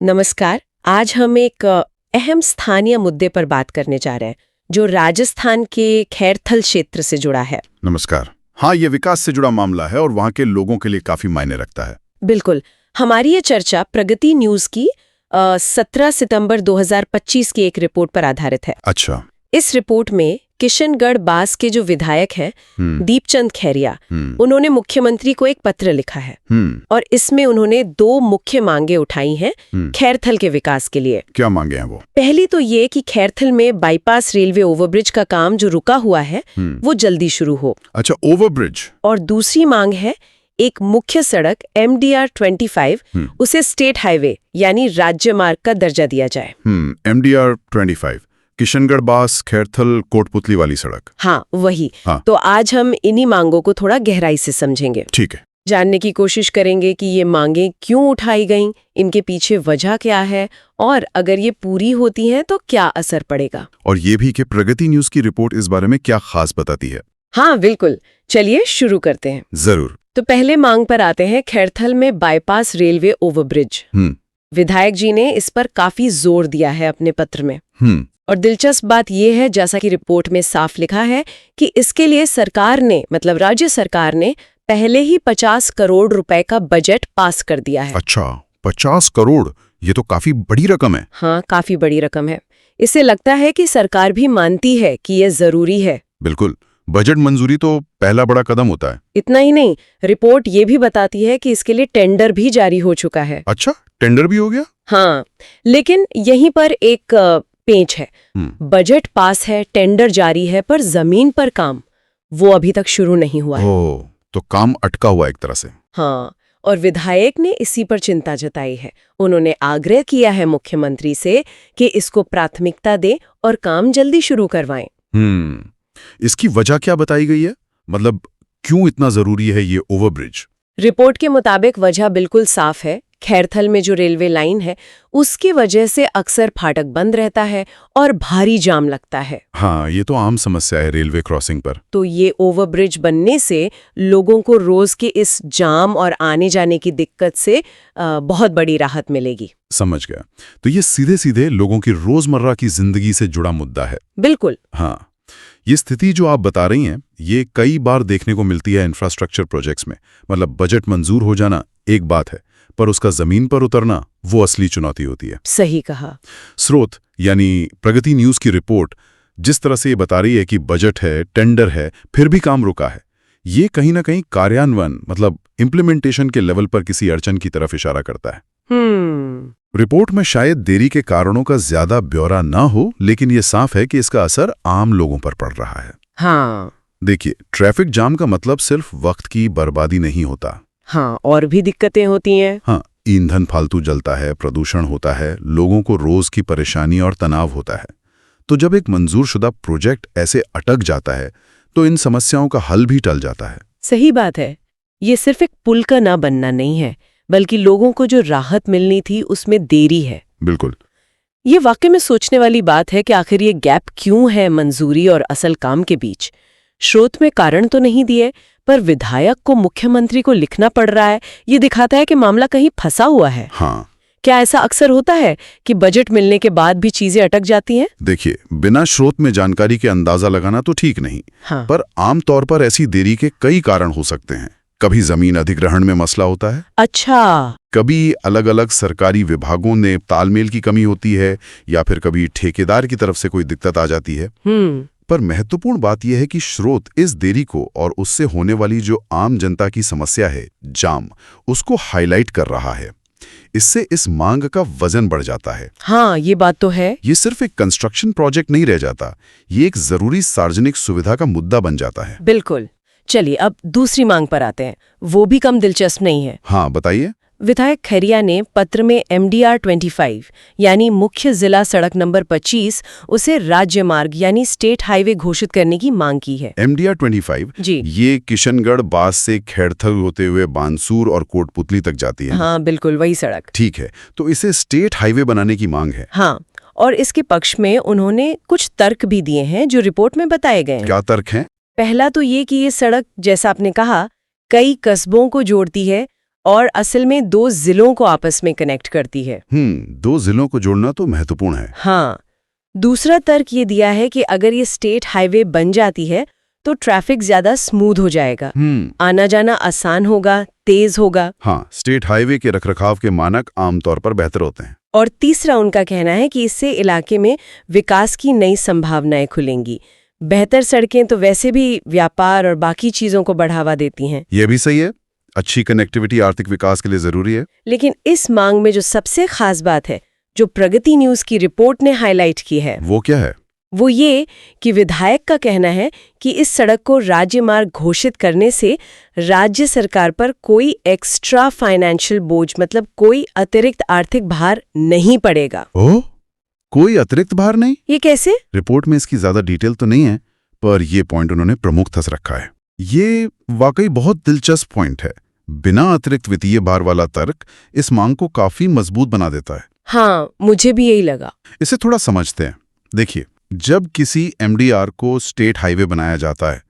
नमस्कार। आज हम एक अहम स्थानीय मुद्दे पर बात करने जा रहे हैं जो राजस्थान के खैरथल क्षेत्र से जुड़ा है। नमस्कार। हाँ, ये विकास से जुड़ा मामला है और वहाँ के लोगों के लिए काफी मायने रखता है। बिल्कुल। हमारी ये चर्चा प्रगति न्यूज की 17 सितंबर 2025 की एक रिपोर्ट पर आधारित है। अच्छा। इस रिपोर्ट में किशनगढ़ बास के जो विधायक हैं दीपचंद खैरिया, उन्होंने मुख्यमंत्री को एक पत्र लिखा है और इसमें उन्होंने 2 मुख्य मांगे उठाई हैं खैरथल के विकास के लिए। क्या मांगे हैं वो? पहली तो ये कि खैरथल में बाईपास रेलवे ओवरब्रिज का काम जो रुका हुआ है वो जल्दी शुरू हो। अच्छा, ओवरब्रिज। और दूसरी मांग है एक मुख्य सड़क MDR 25 उसे स्टेट हाईवे यानी राज्य मार्ग का दर्जा दिया जाए। MDR 25 किशनगढ़ बास खैरथल कोटपुतली वाली सड़क। हाँ, वही। हाँ। तो आज हम इन्हीं मांगों को थोड़ा गहराई से समझेंगे। ठीक है। जानने की कोशिश करेंगे कि ये मांगें क्यों उठाई गईं, इनके पीछे वजह क्या है और अगर ये पूरी होती हैं तो क्या असर पड़ेगा। और ये भी कि प्रगति न्यूज की रिपोर्ट इस बारे में क्या खास बताती है। हाँ बिल्कुल, चलिए शुरू करते हैं। जरूर। तो पहले मांग पर आते हैं, खैरथल में बाईपास रेलवे ओवरब्रिज। विधायक जी ने इस पर काफी जोर दिया है अपने पत्र में। और दिलचस्प बात यह है, जैसा कि रिपोर्ट में साफ लिखा है, कि इसके लिए सरकार ने मतलब राज्य सरकार ने पहले ही 50 करोड़ रुपए का बजट पास कर दिया है। अच्छा, 50 करोड़, ये तो काफी बड़ी रकम है। हाँ, काफी बड़ी रकम है। इससे लगता है कि सरकार भी मानती है कि ये जरूरी है। बिल्कुल, बजट मंजूरी तो पहला बड़ा कदम होता है। इतना ही नहीं, रिपोर्ट ये भी बताती है कि इसके लिए टेंडर भी जारी हो चुका है। अच्छा, टेंडर भी हो गया? हाँ, लेकिन यहीं पर एक पेंच है। बजट पास है, टेंडर जारी है, पर जमीन पर काम वो अभी तक शुरू नहीं हुआ है। ओह, तो काम अटका हुआ एक तरह से। हाँ, और विधायक ने इसी पर चिंता जताई है। उन्होंने आग्रह किया है मुख्यमंत्री से कि इसको प्राथमिकता दें और काम जल्दी शुरू करवाएं। इसकी वजह क्या बताई गई है? मतलब क्यों इतना जरूरी है ये ओवरब्रिज? रिपोर्ट के मुताबिक वजह बिल्कुल साफ है। खैरथल में जो रेलवे लाइन है उसकी वजह से अक्सर फाटक बंद रहता है और भारी जाम लगता है। हाँ, ये तो आम समस्या है रेलवे क्रॉसिंग पर। तो ये ओवरब्रिज बनने से लोगों को रोज के इस जाम और आने जाने की दिक्कत से बहुत बड़ी राहत मिलेगी। समझ गया। तो ये सीधे सीधे लोगों की रोजमर्रा की जिंदगी से जुड़ा मुद्दा है। बिल्कुल। हाँ, ये स्थिति जो आप बता रही हैं, ये कई बार देखने को मिलती है इंफ्रास्ट्रक्चर प्रोजेक्ट्स में। मतलब बजट मंजूर हो जाना एक बात है, पर उसका जमीन पर उतरना वो असली चुनौती होती है। सही कहा। स्रोत यानी प्रगति न्यूज की रिपोर्ट जिस तरह से ये बता रही है कि बजट है, टेंडर है, फिर भी काम रुका है, ये कहीं ना कहीं कार्यान्वयन मतलब इम्प्लीमेंटेशन के लेवल पर किसी अड़चन की तरफ इशारा करता है। रिपोर्ट में शायद देरी के कारणों का ज्यादा ब्यौरा ना हो, लेकिन ये साफ है कि इसका असर आम लोगों पर पड़ रहा है। हाँ, देखिए, ट्रैफिक जाम का मतलब सिर्फ वक्त की बर्बादी नहीं होता। हाँ, और भी दिक्कतें होती हैं। हाँ, ईंधन फालतू जलता है, प्रदूषण होता है, लोगों को रोज की परेशानी और तनाव होता है। तो जब एक मंजूरशुदा प्रोजेक्ट ऐसे अटक जाता है तो इन समस्याओं का हल भी टल जाता है। सही बात है। ये सिर्फ एक पुल का ना बनना नहीं है, बल्कि लोगों को जो राहत मिलनी थी उसमें देरी है। बिल्कुल। ये वाकई में सोचने वाली बात है कि आखिर ये गैप क्यों है मंजूरी और असल काम के बीच। स्रोत में कारण तो नहीं दिए, पर विधायक को मुख्यमंत्री को लिखना पड़ रहा है। ये दिखाता है कि मामला कहीं फंसा हुआ है। हाँ। क्या ऐसा अक्सर होता है कि बजट मिलने के बाद भी चीजें अटक जाती हैं? देखिए, बिना स्रोत में जानकारी के अंदाजा लगाना तो ठीक नहीं। हाँ। पर आमतौर पर ऐसी देरी के कई कारण हो सकते हैं। कभी जमीन अधिग्रहण में मसला होता है। अच्छा। कभी अलग अलग सरकारी विभागों ने तालमेल की कमी होती है, या फिर कभी ठेकेदार की तरफ से कोई दिक्कत आ जाती है। पर महत्वपूर्ण बात यह है कि स्रोत इस देरी को और उससे होने वाली जो आम जनता की समस्या है, जाम, उसको हाईलाइट कर रहा है। इससे इस मांग का वजन बढ़ जाता है। हाँ, ये बात तो है। ये सिर्फ एक कंस्ट्रक्शन प्रोजेक्ट नहीं रह जाता, ये एक जरूरी सार्वजनिक सुविधा का मुद्दा बन जाता है। बिल्कुल। चलिए अब दूसरी मांग पर आते हैं। वो भी कम दिलचस्प नहीं है। हाँ, बताइए। विधायक खैरिया ने पत्र में MDR 25 यानी मुख्य जिला सड़क नंबर 25 उसे राज्य मार्ग यानी स्टेट हाईवे घोषित करने की मांग की है। MDR 25 जी, ये किशनगढ़ बास से खैरथल होते हुए बानसूर और कोटपुतली तक जाती है। हाँ बिल्कुल, वही सड़क। ठीक है, तो इसे स्टेट हाईवे बनाने की मांग है। हाँ, और इसके पक्ष में उन्होंने कुछ तर्क भी दिए हैं जो रिपोर्ट में बताए गए हैं। क्या तर्क हैं? पहला तो ये कि ये सड़क, जैसा आपने कहा, कई कस्बों को जोड़ती है और असल में 2 जिलों को आपस में कनेक्ट करती है। 2 जिलों को जोड़ना तो महत्वपूर्ण है। हाँ, दूसरा तर्क ये दिया है कि अगर ये स्टेट हाईवे बन जाती है तो ट्रैफिक ज्यादा स्मूथ हो जाएगा, आना जाना आसान होगा, तेज होगा। हाँ, स्टेट हाईवे के रखरखाव के मानक आमतौर पर बेहतर होते हैं। और तीसरा उनका कहना है कि इससे इलाके में विकास की नई संभावनाएं खुलेंगी। बेहतर सड़कें तो वैसे भी व्यापार और बाकी चीजों को बढ़ावा देती हैं। ये भी सही है, अच्छी कनेक्टिविटी आर्थिक विकास के लिए जरूरी है। लेकिन इस मांग में जो सबसे खास बात है, जो प्रगति न्यूज की रिपोर्ट ने हाईलाइट की है, वो क्या है? वो ये कि विधायक का कहना है कि इस सड़क को राज्य मार्ग घोषित करने से राज्य सरकार पर कोई एक्स्ट्रा फाइनेंशियल बोझ, मतलब कोई अतिरिक्त आर्थिक भार नहीं पड़ेगा। ओह, कोई अतिरिक्त भार नहीं? ये कैसे? रिपोर्ट में इसकी ज्यादा डिटेल तो नहीं है, पर ये पॉइंट उन्होंने प्रमुखता से रखा है। ये वाकई बहुत दिलचस्प पॉइंट है। बिना अतिरिक्त वित्तीय भार वाला तर्क इस मांग को काफी मजबूत बना देता है। हाँ, मुझे भी यही लगा। इसे थोड़ा समझते हैं। देखिए, जब किसी एमडीआर को स्टेट हाईवे बनाया जाता है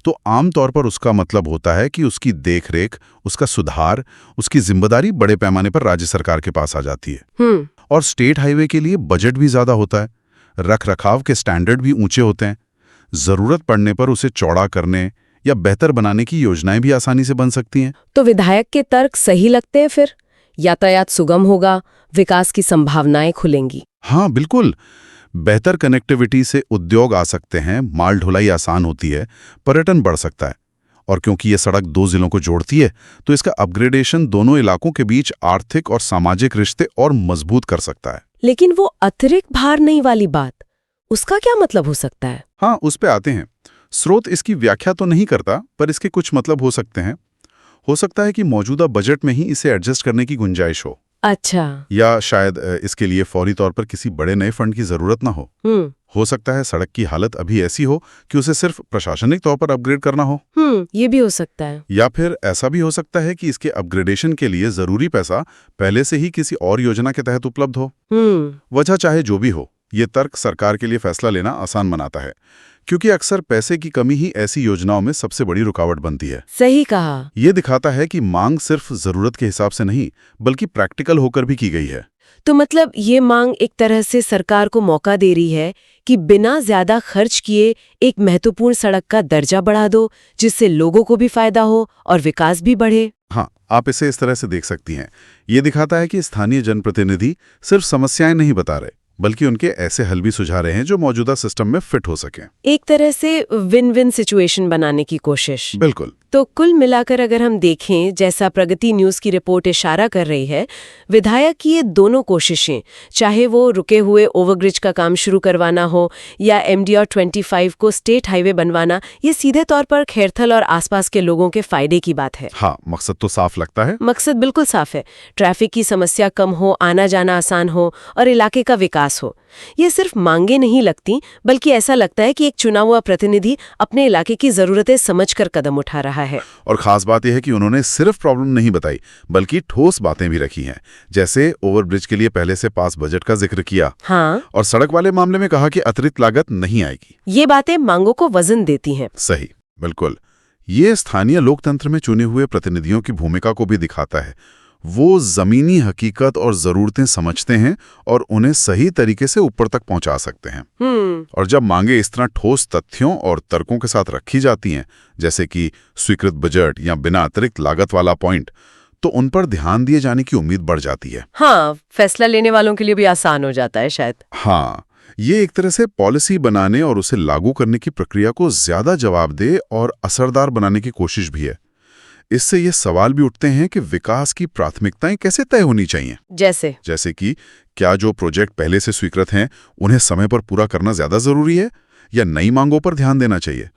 तो आमतौर पर उसका मतलब होता है कि उसकी देखरेख, उसका सुधार, उसकी जिम्मेदारी बड़े पैमाने पर राज्य सरकार के पास आ जाती है। और स्टेट हाईवे के लिए बजट भी ज्यादा होता है, रखरखाव के स्टैंडर्ड भी ऊंचे होते हैं। जरूरत पड़ने पर उसे चौड़ा करने या बेहतर बनाने की योजनाएं भी आसानी से बन सकती हैं। तो विधायक के तर्क सही लगते हैं फिर? यातायात सुगम होगा, विकास की संभावनाएं खुलेंगी। हाँ, बिल्कुल। बेहतर कनेक्टिविटी से उद्योग आ सकते हैं, माल ढुलाई आसान होती है, पर्यटन बढ़ सकता है। और क्योंकि ये सड़क 2 जिलों को जोड़ती है तो इसका अपग्रेडेशन दोनों इलाकों के बीच आर्थिक और सामाजिक रिश्ते और मजबूत कर सकता है। लेकिन वो अतिरिक्त भार नहीं वाली बात, उसका क्या मतलब हो सकता है? हाँ, उस पे आते हैं। स्रोत इसकी व्याख्या तो नहीं करता, पर इसके कुछ मतलब हो सकते हैं। हो सकता है कि मौजूदा बजट में ही इसे एडजस्ट करने की गुंजाइश हो। अच्छा। या शायद इसके लिए फौरी तौर पर किसी बड़े नए फंड की जरूरत ना हो। हो सकता है सड़क की हालत अभी ऐसी हो कि उसे सिर्फ प्रशासनिक तौर पर अपग्रेड करना हो। ये भी हो सकता है। या फिर ऐसा भी हो सकता है कि इसके अपग्रेडेशन के लिए जरूरी पैसा पहले से ही किसी और योजना के तहत उपलब्ध हो। वजह चाहे जो भी हो, ये तर्क सरकार के लिए फैसला लेना आसान बनाता है, क्योंकि अक्सर पैसे की कमी ही ऐसी योजनाओं में सबसे बड़ी रुकावट बनती है। सही कहा। ये दिखाता है कि मांग सिर्फ जरूरत के हिसाब से नहीं, बल्कि प्रैक्टिकल होकर भी की गई है। तो मतलब ये मांग एक तरह से सरकार को मौका दे रही है कि बिना ज्यादा खर्च किए एक महत्वपूर्ण सड़क का दर्जा बढ़ा दो, जिससे लोगों को भी फायदा हो और विकास भी बढ़े। हाँ, आप इसे इस तरह से देख सकती हैं। ये दिखाता है कि स्थानीय जनप्रतिनिधि सिर्फ समस्याएं नहीं बता रहे, बल्कि उनके ऐसे हल भी सुझा रहे हैं जो मौजूदा सिस्टम में फिट हो सकें। एक तरह से विन विन सिचुएशन बनाने की कोशिश। बिल्कुल। तो कुल मिलाकर अगर हम देखें, जैसा प्रगति न्यूज की रिपोर्ट इशारा कर रही है, विधायक की ये दोनों कोशिशें, चाहे वो रुके हुए ओवरब्रिज का काम शुरू करवाना हो या MDR 25 को स्टेट हाईवे बनवाना, ये सीधे तौर पर खैरथल और आसपास के लोगों के फायदे की बात है। हाँ, मकसद तो साफ लगता है। मकसद बिल्कुल साफ है। ट्रैफिक की समस्या कम हो, आना जाना आसान हो और इलाके का विकास हो। ये सिर्फ मांगे नहीं लगती, बल्कि ऐसा लगता है कि एक चुना हुआ प्रतिनिधि अपने इलाके की जरूरतें समझकर कदम उठा रहा है। और खास बात यह है कि उन्होंने सिर्फ प्रॉब्लम नहीं बताई, बल्कि ठोस बातें भी रखी हैं, जैसे ओवरब्रिज के लिए पहले से पास बजट का जिक्र किया। हाँ। और सड़क वाले मामले में कहा कि अतिरिक्त लागत नहीं आएगी। ये बातें मांगों को वजन देती हैं। सही, बिल्कुल। ये स्थानीय लोकतंत्र में चुने हुए प्रतिनिधियों की भूमिका को भी दिखाता है। वो जमीनी हकीकत और जरूरतें समझते हैं और उन्हें सही तरीके से ऊपर तक पहुंचा सकते हैं। और जब मांगे इस तरह ठोस तथ्यों और तर्कों के साथ रखी जाती हैं, जैसे कि स्वीकृत बजट या बिना अतिरिक्त लागत वाला पॉइंट, तो उन पर ध्यान दिए जाने की उम्मीद बढ़ जाती है। हाँ, फैसला लेने वालों के लिए भी आसान हो जाता है शायद। हाँ, ये एक तरह से पॉलिसी बनाने और उसे लागू करने की प्रक्रिया को ज्यादा जवाबदेह और असरदार बनाने की कोशिश भी है। इससे ये सवाल भी उठते हैं कि विकास की प्राथमिकताएं कैसे तय होनी चाहिए। जैसे कि क्या जो प्रोजेक्ट पहले से स्वीकृत हैं उन्हें समय पर पूरा करना ज्यादा जरूरी है या नई मांगों पर ध्यान देना चाहिए?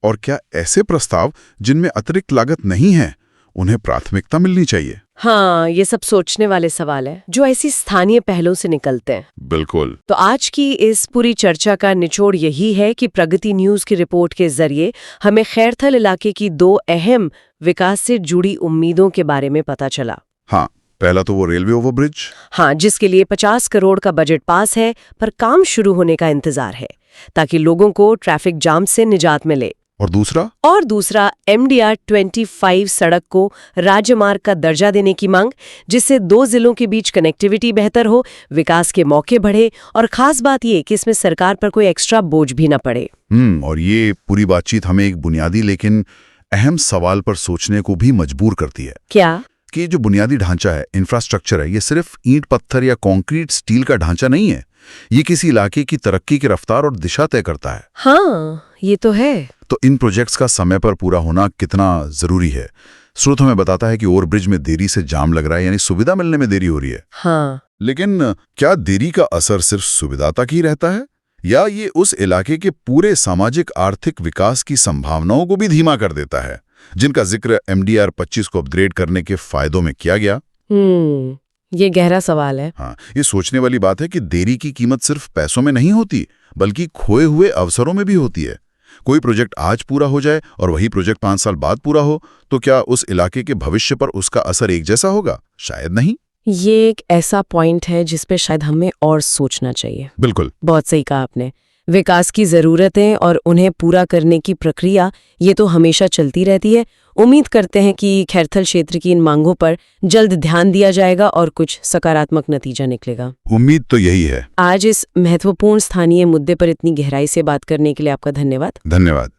और क्या ऐसे प्रस्ताव जिनमें अतिरिक्त लागत नहीं है उन्हें प्राथमिकता मिलनी चाहिए? हाँ, ये सब सोचने वाले सवाल है जो ऐसी स्थानीय पहलों से निकलते हैं। बिल्कुल। तो आज की इस पूरी चर्चा का निचोड़ यही है कि प्रगति न्यूज की रिपोर्ट के जरिए हमें खैरथल इलाके की 2 अहम विकास से जुड़ी उम्मीदों के बारे में पता चला। हाँ, पहला तो वो रेलवे ओवरब्रिज। हाँ, जिसके लिए 50 करोड़ का बजट पास है, पर काम शुरू होने का इंतजार है ताकि लोगों को ट्रैफिक जाम से निजात मिले। और दूसरा MDR 25 सड़क को राजमार्ग का दर्जा देने की मांग, जिससे 2 जिलों के बीच कनेक्टिविटी बेहतर हो, विकास के मौके बढ़े और खास बात ये कि इसमें सरकार पर कोई एक्स्ट्रा बोझ भी न पड़े। और ये पूरी बातचीत हमें एक बुनियादी लेकिन अहम सवाल पर सोचने को भी मजबूर करती है। क्या? कि जो बुनियादी ढांचा है, इंफ्रास्ट्रक्चर है, ये सिर्फ ईंट पत्थर या कंक्रीट स्टील का ढांचा नहीं है। ये किसी इलाके की तरक्की की रफ्तार और दिशा तय करता है। हाँ, ये तो है। तो इन प्रोजेक्ट्स का समय पर पूरा होना कितना जरूरी है? स्रोत हमें बताता है कि ओवरब्रिज में देरी से जाम लग रहा है, यानी सुविधा मिलने में देरी हो रही है। हाँ। लेकिन क्या देरी का असर सिर्फ सुविधा तक ही रहता है, या ये उस इलाके के पूरे सामाजिक आर्थिक विकास की संभावनाओं को भी धीमा कर देता है, जिनका जिक्र MDR 25 को अपग्रेड करने के फायदों में किया गया? ये गहरा सवाल है। हाँ, ये सोचने वाली बात है कि देरी की कीमत सिर्फ पैसों में नहीं होती, बल्कि खोए हुए अवसरों में भी होती है। कोई प्रोजेक्ट आज पूरा हो जाए और वही प्रोजेक्ट 5 साल बाद पूरा हो, तो क्या उस इलाके के भविष्य पर उसका असर एक जैसा होगा? शायद नहीं। ये एक ऐसा पॉइंट है जिस पे शायद हमें और सोचना चाहिए। बिल्कुल, बहुत सही कहा आपने। विकास की ज़रूरतें और उन्हें पूरा करने की प्रक्रिया, ये तो हमेशा चलती रहती है। उम्मीद करते हैं कि खैरथल क्षेत्र की इन मांगों पर जल्द ध्यान दिया जाएगा और कुछ सकारात्मक नतीजा निकलेगा। उम्मीद तो यही है। आज इस महत्वपूर्ण स्थानीय मुद्दे पर इतनी गहराई से बात करने के लिए आपका धन्यवाद। धन्यवाद।